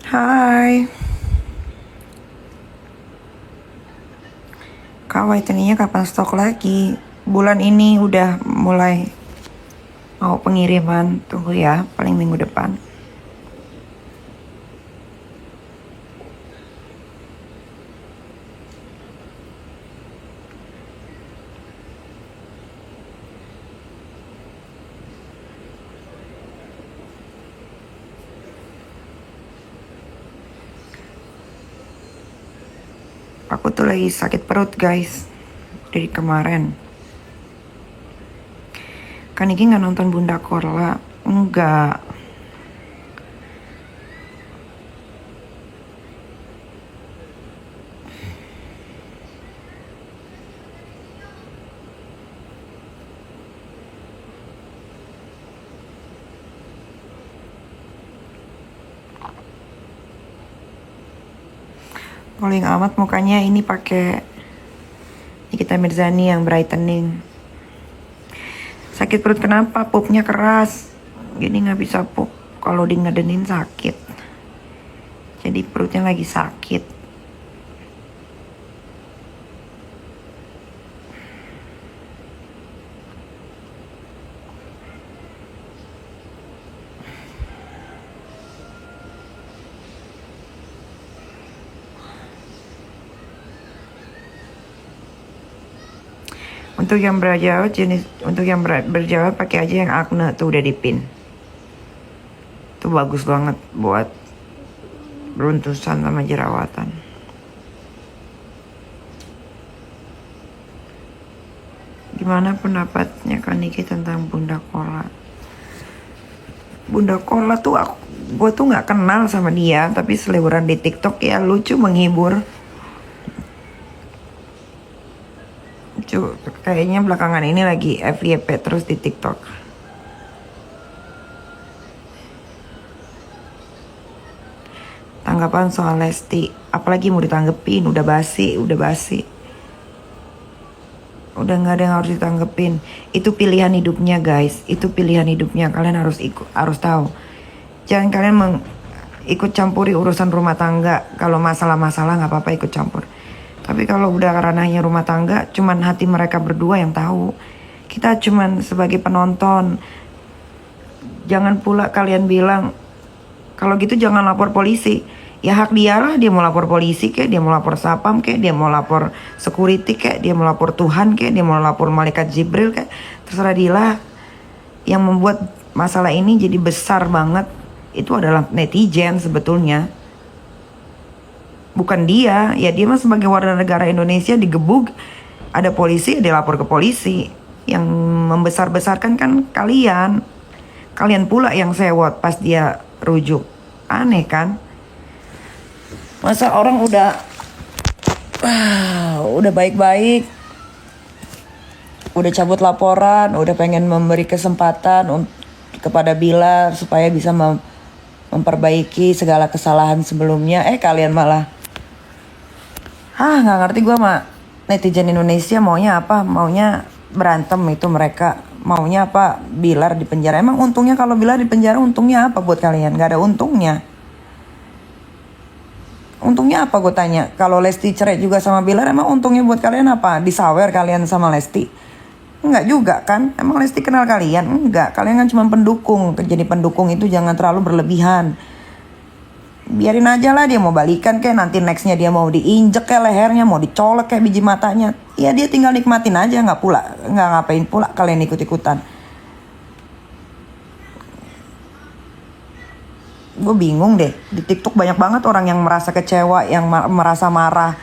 Hai, Kak Whitney-nya kapan stok lagi? Bulan ini udah mulai mau pengiriman. Tunggu ya, paling minggu depan. Aku tuh lagi sakit perut guys, dari kemarin. Kan Niki nggak nonton Bunda Korla? Enggak. Paling amat mukanya ini pakai Nikita Mirzani yang brightening. Sakit perut kenapa? Pupnya keras. Gini nggak bisa pup. Kalau di ngedenin sakit. Jadi perutnya lagi sakit. Untuk yang berjawab pakai aja yang Acne tuh udah dipin. Itu bagus banget buat beruntusan sama jerawatan. Gimana pendapatnya Kak Niki tentang Bunda Kola? Bunda Kola tuh gue tuh nggak kenal sama dia, tapi seliburan di TikTok ya lucu, menghibur. Kayaknya belakangan ini lagi FYP terus di TikTok. Tanggapan soal Lesti, apalagi mau ditanggepin, udah basi. Udah nggak ada yang harus ditanggepin. Itu pilihan hidupnya guys, itu pilihan hidupnya. Kalian harus tahu. Jangan kalian ikut campuri urusan rumah tangga. Kalau masalah-masalah nggak apa-apa ikut campur. Tapi kalau udah ranahnya rumah tangga, cuman hati mereka berdua yang tahu. Kita cuman sebagai penonton. Jangan pula kalian bilang, kalau gitu jangan lapor polisi. Ya hak dia lah, dia mau lapor polisi kek, dia mau lapor sapam kek, dia mau lapor security kek, dia mau lapor Tuhan kek, dia mau lapor malaikat Jibril kek. Terserah dia lah. Yang membuat masalah ini jadi besar banget, itu adalah netizen sebetulnya. Bukan dia, ya dia mah sebagai warga negara Indonesia digebuk, ada polisi, dia lapor ke polisi. Yang membesar-besarkan kan kalian. Kalian pula yang sewot pas dia rujuk. Aneh kan? Masa orang udah baik-baik, udah cabut laporan, udah pengen memberi kesempatan kepada Bilar supaya bisa memperbaiki segala kesalahan sebelumnya. Kalian malah nggak ngerti gue mah netizen Indonesia maunya apa? Maunya berantem itu mereka. Maunya apa? Bilar di penjara. Emang untungnya kalau Bilar di penjara untungnya apa buat kalian? Gak ada untungnya. Untungnya apa gue tanya? Kalau Lesti cerai juga sama Bilar, emang untungnya buat kalian apa? Disawer kalian sama Lesti? Enggak juga kan? Emang Lesti kenal kalian? Enggak, kalian kan cuma pendukung. Jadi pendukung itu jangan terlalu berlebihan. Biarin aja lah, dia mau balikan kayak nanti nextnya dia mau diinjek kayak lehernya, mau dicolek kayak biji matanya. Ya dia tinggal nikmatin aja, nggak ngapain pula kalian ikut-ikutan. Gue bingung deh, di TikTok banyak banget orang yang merasa kecewa, yang merasa marah,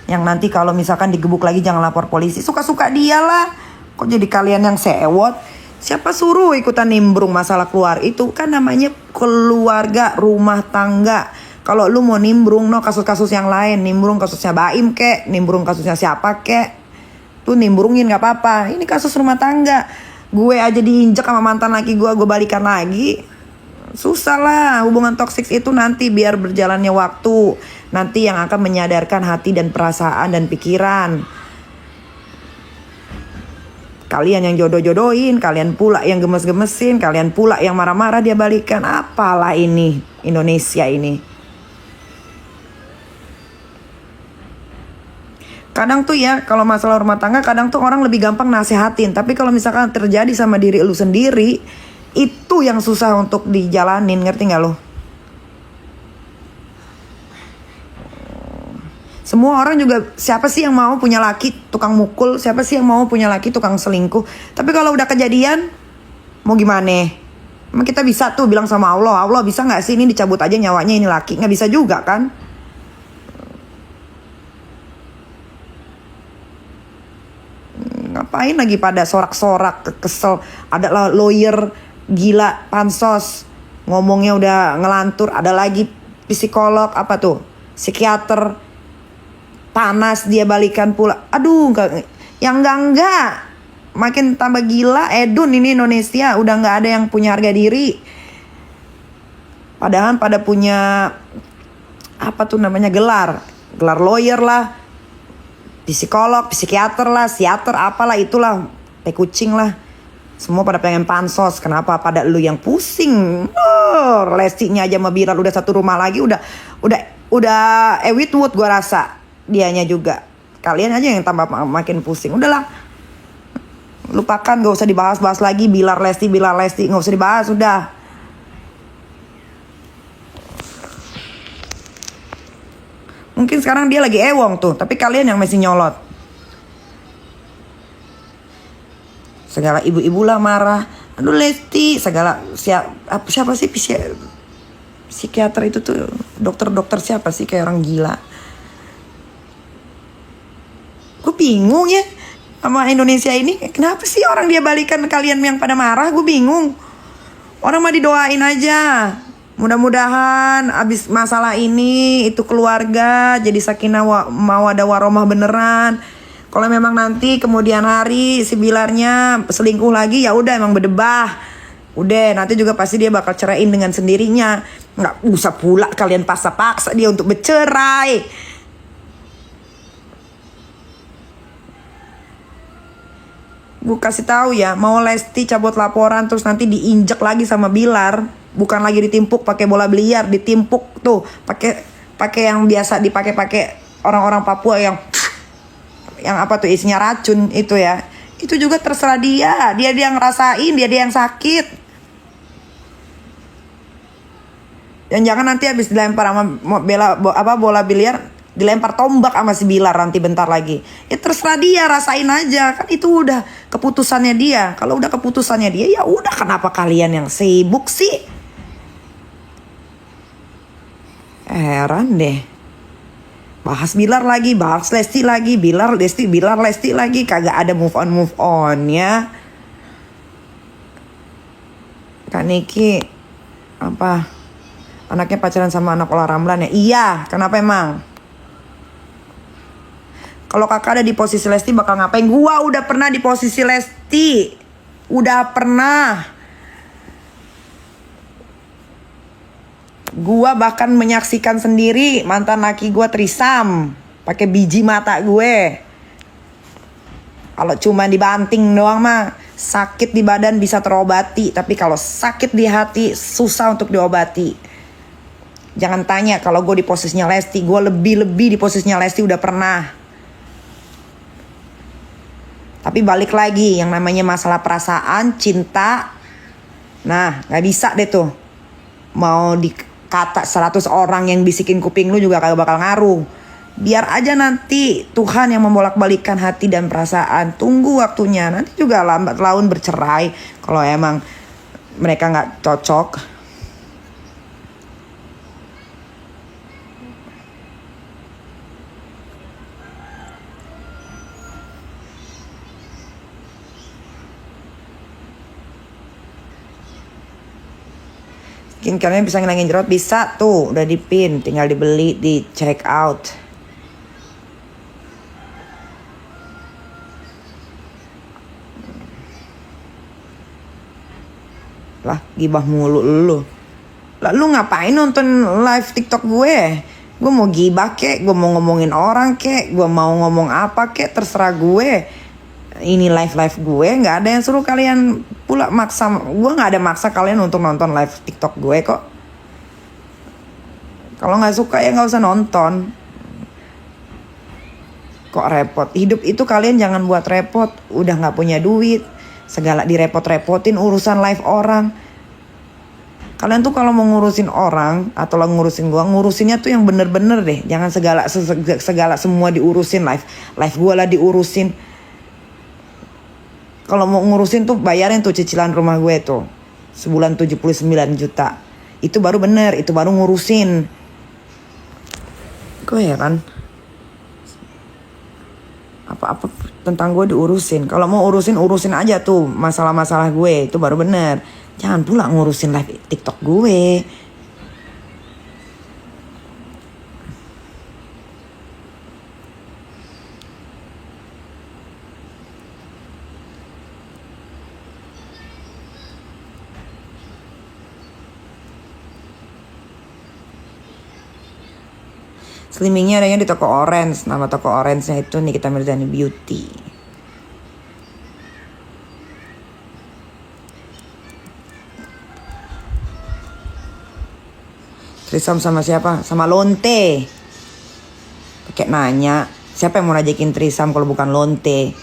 yang nanti kalau misalkan digebuk lagi jangan lapor polisi. Suka-suka dia lah. Kok jadi kalian yang sewot? Siapa suruh ikutan nimbrung masalah keluar? Itu kan namanya keluarga, rumah tangga. Kalau lu mau nimbrung kasus-kasus yang lain, nimbrung kasusnya Baim kek, nimbrung kasusnya siapa kek, tuh nimbrungin gak apa-apa. Ini kasus rumah tangga. Gue aja diinjek sama mantan laki gue balikan lagi. Susah lah, hubungan toksik itu nanti biar berjalannya waktu. Nanti yang akan menyadarkan hati dan perasaan dan pikiran. Kalian yang jodoh-jodohin, kalian pula yang gemes-gemesin, kalian pula yang marah-marah dia balikan. Apalah ini Indonesia ini. Kadang tuh ya, kalau masalah rumah tangga, kadang tuh orang lebih gampang nasehatin. Tapi kalau misalkan terjadi sama diri lu sendiri, itu yang susah untuk dijalanin, ngerti gak lo? Semua orang juga, siapa sih yang mau punya laki tukang mukul? Siapa sih yang mau punya laki tukang selingkuh? Tapi kalau udah kejadian, mau gimana? Emang kita bisa tuh bilang sama Allah, Allah bisa gak sih ini dicabut aja nyawanya ini laki? Gak bisa juga kan? Ngapain lagi pada sorak-sorak, kesel. Ada lawyer gila, pansos, ngomongnya udah ngelantur. Ada lagi psikolog, apa tuh, psikiater, panas dia balikan pula. Aduh, yang enggak. Makin tambah gila, edun ini Indonesia. Udah gak ada yang punya harga diri. Padahal pada punya, apa tuh namanya, gelar lawyer lah, psikolog, psikiater lah, psikiater apalah itulah, kucing lah. Semua pada pengen pansos. Kenapa pada lu yang pusing? Lestinya aja sama Bilar udah satu rumah lagi, udah Ewitwood gua rasa dianya juga. Kalian aja yang tambah makin pusing. Udahlah, lupakan, gak usah dibahas-bahas lagi. Bilar Lesti gak usah dibahas, udah. Mungkin sekarang dia lagi ewong tuh, tapi kalian yang masih nyolot. Segala ibu-ibu lah marah. Aduh Lesti, segala siapa sih psikiater itu tuh, dokter siapa sih, kayak orang gila. Gue bingung ya sama Indonesia ini. Kenapa sih orang dia balikan kalian yang pada marah? Gue bingung. Orang mah didoain aja. Mudah-mudahan abis masalah ini itu keluarga jadi sakinah mawaddah warohmah beneran. Kalau memang nanti kemudian hari si Bilarnya selingkuh lagi, ya udah emang berdebah. Udah nanti juga pasti dia bakal ceraiin dengan sendirinya. Nggak usah pula kalian paksa-paksa dia untuk bercerai. Gue kasih tahu ya, mau Lesti cabut laporan terus nanti diinjek lagi sama Bilar. Bukan lagi ditimpuk pakai bola biliar, ditimpuk tuh pakai yang biasa dipakai orang-orang Papua yang apa tuh isinya racun itu ya. Itu juga terserah dia yang ngerasain, dia yang sakit. Dan jangan nanti habis dilempar sama bola biliar, dilempar tombak sama si Bilar nanti bentar lagi. Ya terserah dia, rasain aja. Kan itu udah keputusannya dia. Kalau udah keputusannya dia, ya udah, kenapa kalian yang sibuk sih? Heran deh. Bahas Bilar lagi, bahas Lesti lagi, Bilar Lesti lagi, kagak ada move on ya. Kak Niki apa? Anaknya pacaran sama anak Ola Ramlan ya? Iya, kenapa emang? Kalau kakak ada di posisi Lesti bakal ngapain? Gua udah pernah di posisi Lesti. Udah pernah. Gua bahkan menyaksikan sendiri mantan laki gua trisam pakai biji mata gue. Kalau cuma dibanting doang mah sakit di badan bisa terobati, tapi kalau sakit di hati susah untuk diobati. Jangan tanya kalau gue di posisinya Lesti, gue lebih di posisinya Lesti udah pernah. Tapi balik lagi, yang namanya masalah perasaan, cinta, nah gak bisa deh tuh. Mau dikata 100 orang yang bisikin kuping lu juga kagak bakal ngaruh. Biar aja nanti Tuhan yang membolak-balikan hati dan perasaan. Tunggu waktunya, nanti juga lambat laun bercerai kalau emang mereka gak cocok. Mungkin kalian bisa ngilangin jerawat, bisa tuh, udah dipin, tinggal dibeli di check out. Lah gibah mulu lu. Lah lu ngapain nonton live TikTok gue? Gue mau gibah kek, gue mau ngomongin orang kek, gue mau ngomong apa kek, terserah gue. Ini live gue, nggak ada yang suruh kalian pula maksa. Gue nggak ada maksa kalian untuk nonton live TikTok gue kok. Kalau nggak suka ya nggak usah nonton. Kok repot? Hidup itu kalian jangan buat repot. Udah gak punya duit, segala direpot-repotin urusan life orang. Kalian tuh kalau mau ngurusin orang atau lo ngurusin gua, ngurusinnya tuh yang bener-bener deh. Jangan segala semua diurusin. Life gua lah diurusin. Kalau mau ngurusin tuh bayarin tuh cicilan rumah gue tuh. Sebulan 79 juta. Itu baru bener, itu baru ngurusin. Gue heran. Apa-apa tentang gue diurusin. Kalau mau urusin aja tuh masalah-masalah gue, itu baru bener. Jangan pula ngurusin live TikTok gue. Slimmingnya adanya di toko Orange. Nama toko Orange-nya itu Nikita Mirzani Beauty. Trisam sama siapa? Sama Lonte. Pakai nanya. Siapa yang mau ngajakin trisam kalau bukan Lonte?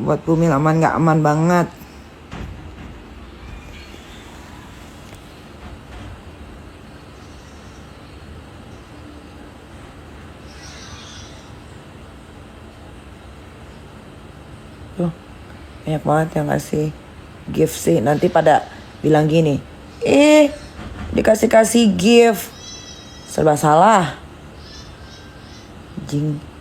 Buat Bumi aman gak aman banget. Tuh, banyak banget yang ngasih gift sih. Nanti pada bilang gini, dikasih-kasih gift serba salah. Jing.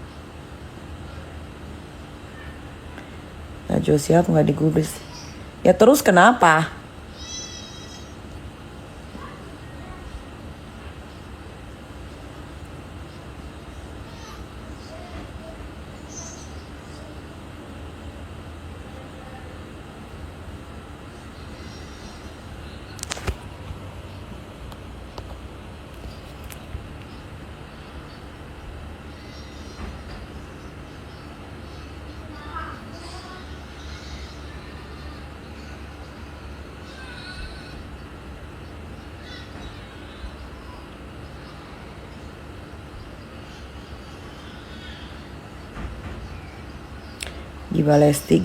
Najwa siap nggak digubris? Ya terus kenapa? Lesti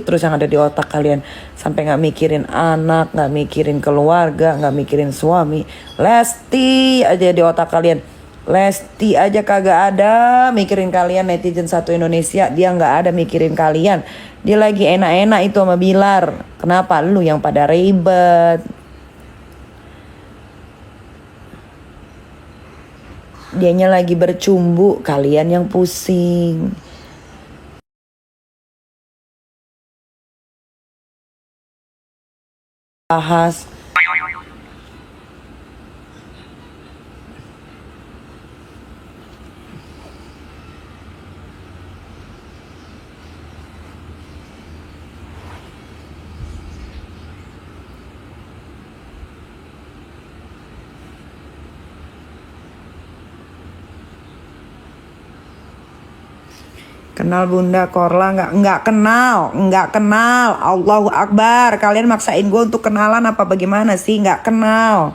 terus yang ada di otak kalian sampai nggak mikirin anak, nggak mikirin keluarga, nggak mikirin suami. Lesti aja di otak kalian. Lesti aja kagak ada mikirin kalian. Netizen satu Indonesia dia nggak ada mikirin kalian. Dia lagi enak-enak itu sama Bilar. Kenapa lu yang pada ribet? Dianya lagi bercumbu, kalian yang pusing. Bahas. Kenal Bunda Korla nggak kenal. Allahu Akbar. Kalian maksain gue untuk kenalan apa bagaimana sih? Nggak kenal.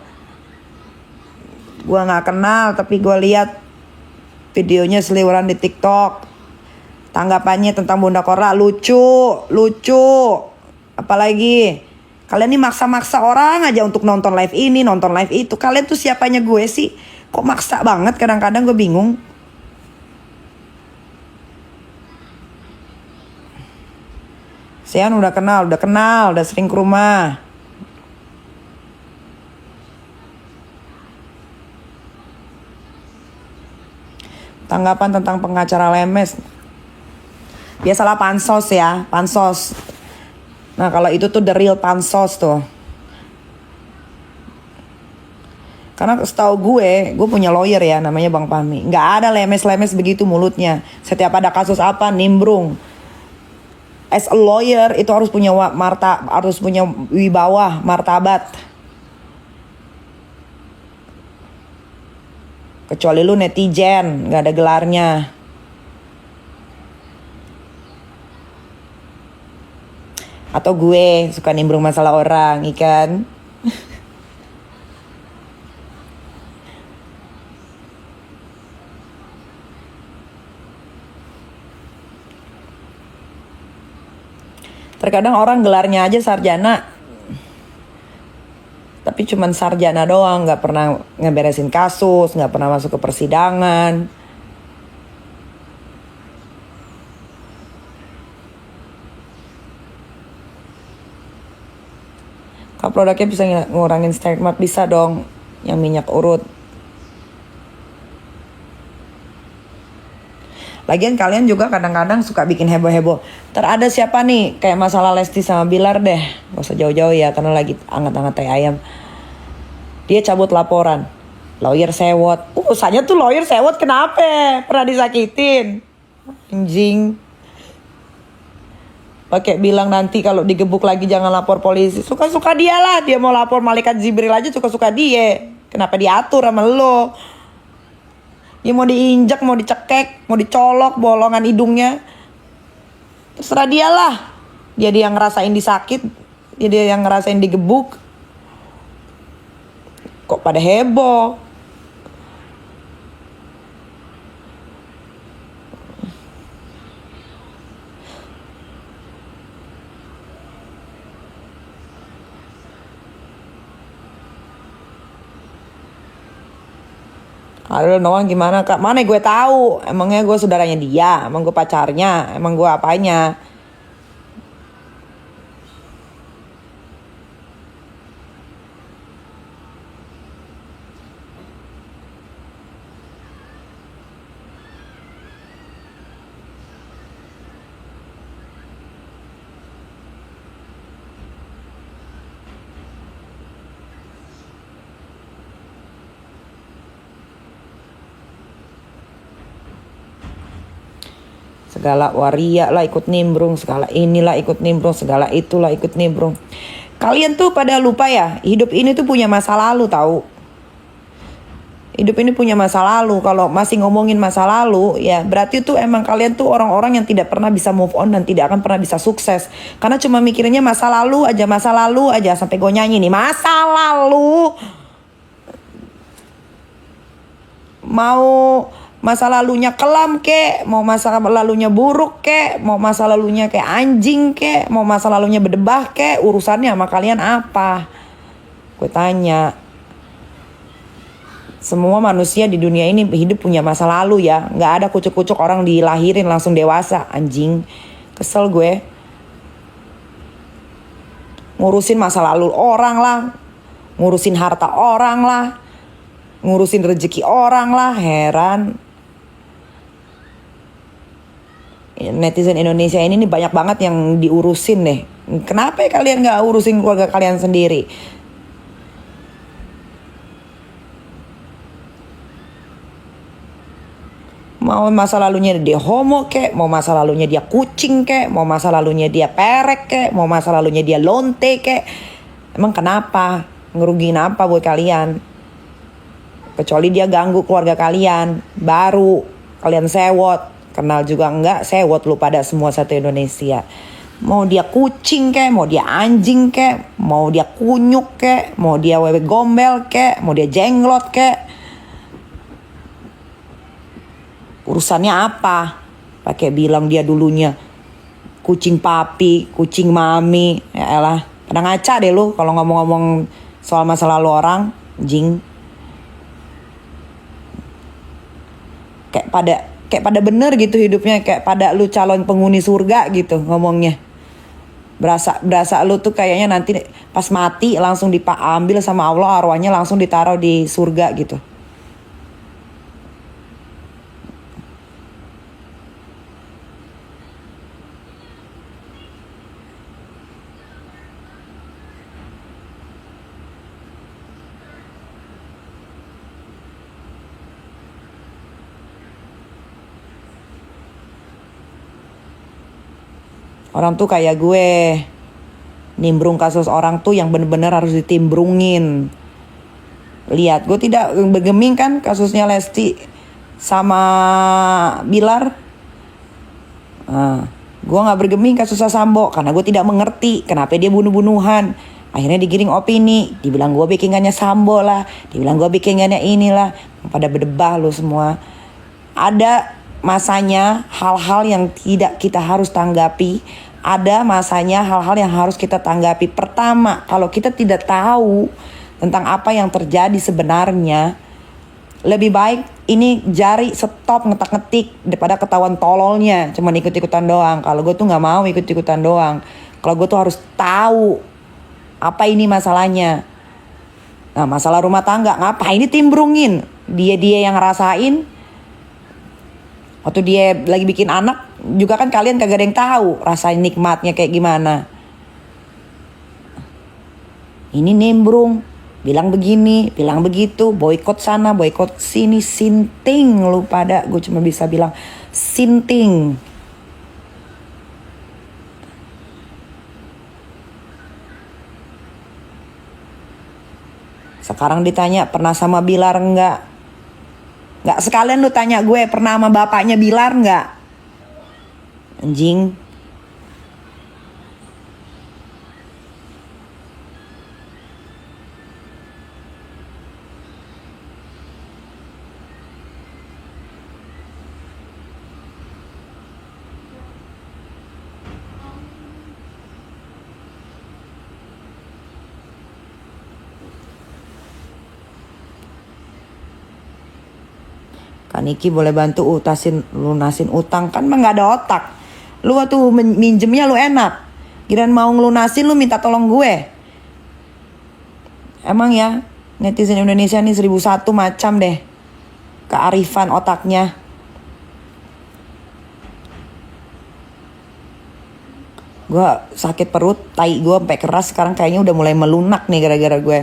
Gue nggak kenal, tapi gue lihat videonya seliweran di TikTok. Tanggapannya tentang Bunda Korla lucu. Apalagi kalian nih maksa-maksa orang aja untuk nonton live ini, nonton live itu. Kalian tuh siapanya gue sih? Kok maksa banget? Kadang-kadang gue bingung. Sean udah kenal, udah sering ke rumah. Tanggapan tentang pengacara Lemes. Biasalah pansos ya, pansos. Nah kalau itu tuh the real pansos tuh. Karena setahu gue punya lawyer ya namanya Bang Fahmi. Nggak ada lemes-lemes begitu mulutnya. Setiap ada kasus apa nimbrung. As a lawyer itu harus punya harus punya wibawa, martabat. Kecuali lu netizen, nggak ada gelarnya. Atau gue suka nimbrung masalah orang, ikan. Terkadang orang gelarnya aja sarjana, tapi cuman sarjana doang, nggak pernah ngeberesin kasus, nggak pernah masuk ke persidangan. Kalau produknya bisa ngurangin stigma, bisa dong, yang minyak urut. Lagian kalian juga kadang-kadang suka bikin heboh-heboh. Terada siapa nih, kayak masalah Lesti sama Bilar deh. Gak usah jauh-jauh ya, karena lagi anget-anget tai ayam. Dia cabut laporan. Lawyer sewot. Usahanya tuh lawyer sewot kenapa? Pernah disakitin? Anjing. Pakai bilang nanti kalau digebuk lagi jangan lapor polisi. Suka-suka dia lah. Dia mau lapor malaikat Jibril aja suka-suka dia. Kenapa diatur sama lo? Dia mau diinjak, mau dicekek, mau dicolok bolongan hidungnya. Terserah dia lah. Dia yang ngerasain disakit. Dia yang ngerasain digebuk. Kok pada heboh? Aduh, Noang gimana kak? Mana gue tahu? Emangnya gue saudaranya dia? Emang gue pacarnya? Emang gue apanya? Segala waria lah ikut nimbrung, segala inilah ikut nimbrung, segala itulah ikut nimbrung. Kalian tuh pada lupa ya, hidup ini tuh punya masa lalu tahu. Hidup ini punya masa lalu. Kalau masih ngomongin masa lalu, ya berarti tuh emang kalian tuh orang-orang yang tidak pernah bisa move on dan tidak akan pernah bisa sukses. Karena cuma mikirnya masa lalu aja, sampai gue nyanyi nih, masa lalu. Mau masa lalunya kelam kek, mau masa lalunya buruk kek, mau masa lalunya kayak anjing kek, mau masa lalunya berdebah kek, urusannya sama kalian apa? Gue tanya. Semua manusia di dunia ini hidup punya masa lalu ya. Gak ada kucuk-kucuk orang dilahirin langsung dewasa, anjing. Kesel gue. Ngurusin masa lalu orang lah, ngurusin harta orang lah, ngurusin rezeki orang lah, heran. Netizen Indonesia ini nih banyak banget yang diurusin deh. Kenapa ya kalian gak urusin keluarga kalian sendiri? Mau masa lalunya dia homo kek, mau masa lalunya dia kucing kek, mau masa lalunya dia perek kek, mau masa lalunya dia lonte kek. Emang kenapa? Ngerugiin apa buat kalian? Kecuali dia ganggu keluarga kalian, baru kalian sewot. Kenal juga enggak, sewot lu pada semua satu Indonesia. Mau dia kucing kek, mau dia anjing kek, mau dia kunyuk kek, mau dia wewe gombel kek, mau dia jenglot kek. Urusannya apa? Pakai bilang dia dulunya kucing papi, kucing mami. Ya elah, pada ngaca deh lu kalau ngomong-ngomong soal masa lalu orang, jing. Kayak pada bener gitu hidupnya, kayak pada lu calon penghuni surga gitu ngomongnya. Berasa lu tuh kayaknya nanti pas mati langsung diambil sama Allah, arwahnya langsung ditaruh di surga gitu. Orang tuh kayak gue, nimbrung kasus orang tuh yang bener-bener harus ditimbrungin. Lihat, gue tidak bergeming kan kasusnya Lesti sama Bilar. Nah, gue gak bergeming kasusnya Sambo karena gue tidak mengerti kenapa dia bunuh-bunuhan. Akhirnya digiring opini, dibilang gue backingannya Sambo lah, dibilang gue backingannya inilah. Pada berdebah lo semua. Ada masanya hal-hal yang tidak kita harus tanggapi. Ada masanya hal-hal yang harus kita tanggapi. Pertama, kalau kita tidak tahu tentang apa yang terjadi sebenarnya, lebih baik ini jari stop ngetak-ngetik daripada ketahuan tololnya cuman ikut-ikutan doang. Kalau gue tuh gak mau ikut-ikutan doang. Kalau gue tuh harus tahu apa ini masalahnya. Nah, masalah rumah tangga ngapain ditimbrungin? Dia yang ngerasain. Waktu dia lagi bikin anak juga kan kalian kagak ada yang tahu rasain nikmatnya kayak gimana. Ini nimbrung, bilang begini, bilang begitu, boikot sana, boikot sini, sinting lu pada. Gue cuma bisa bilang sinting. Sekarang ditanya pernah sama Bilar enggak? Enggak, sekalian lu tanya gue pernah sama bapaknya Bilar enggak? Anjing. Kak Niki boleh bantu lunasin utang. Kan mah gak ada otak. Lu waktu minjemnya lu enak. Kirain mau ngelunasin lu minta tolong gue. Emang ya netizen Indonesia nih 1001 macam deh kearifan otaknya. Gue sakit perut, tai gue sampai keras. Sekarang kayaknya udah mulai melunak nih gara-gara gue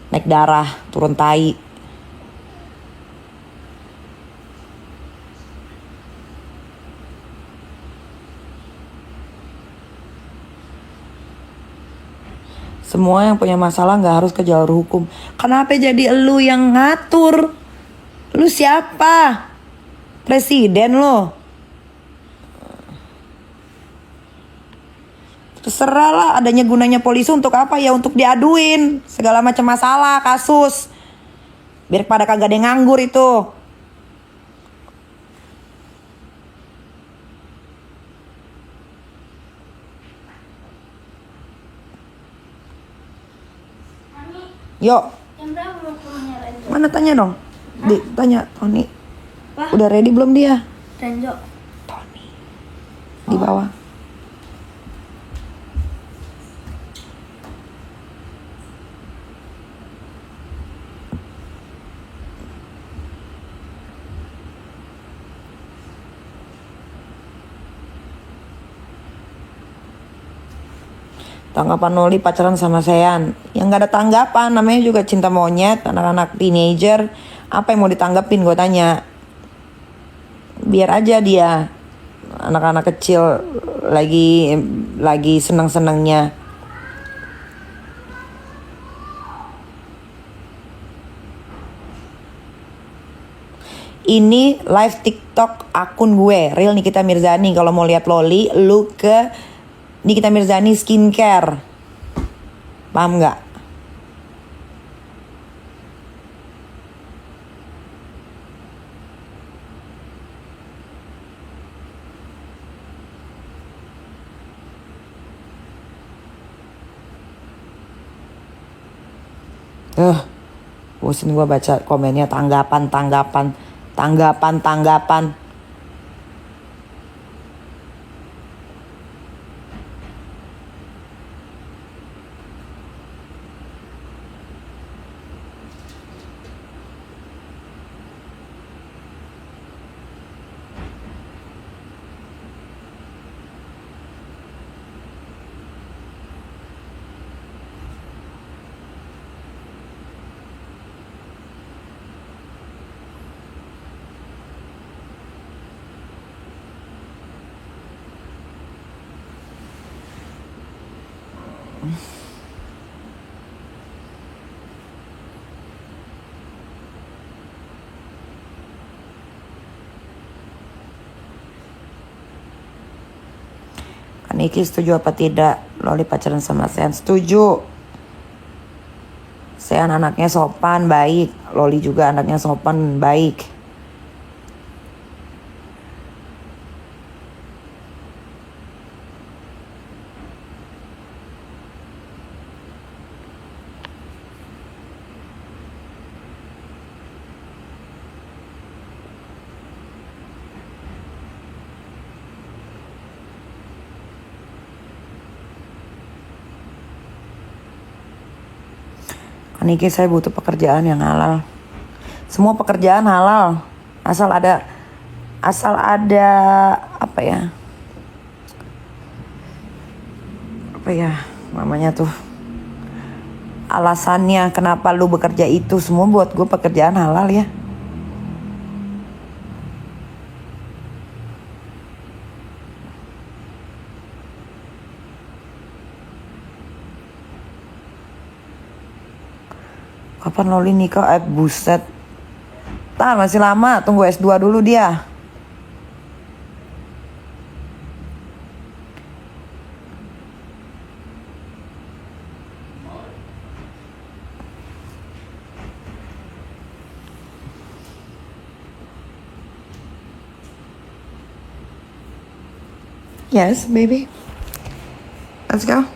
naik darah, turun tai. Semua yang punya masalah gak harus ke jalur hukum. Kenapa jadi elu yang ngatur? Lu siapa? Presiden lo? Terserah lah, adanya gunanya polisi untuk apa ya? Untuk diaduin segala macam masalah, kasus. Biar pada kagak ada yang nganggur itu. Yuk. Mana tanya dong? Tanya Tony. Udah ready belum dia? Renjo. Tony. Di bawah. Tanggapan Noli pacaran sama Sean. Yang gak ada tanggapan, namanya juga cinta monyet, anak-anak teenager. Apa yang mau ditanggapin gue tanya. Biar aja dia, anak-anak kecil lagi senang-senangnya. Ini live TikTok akun gue, Real Nikita Mirzani. Kalau mau lihat Loli, lu ke Nikita Mirzani Skincare. Paham gak? Bosen gue baca komennya tanggapan. Niki setuju apa tidak Loli pacaran sama Sean? Setuju. Sean anaknya sopan, baik. Loli juga anaknya sopan, baik. Niki, saya butuh pekerjaan yang halal. Semua pekerjaan halal, asal ada apa ya namanya tuh, alasannya kenapa lu bekerja itu. Semua buat gue pekerjaan halal ya. Kapan Loli nikah? Buset. Tahan, masih lama. Tunggu S2 dulu dia. Yes, baby. Let's go.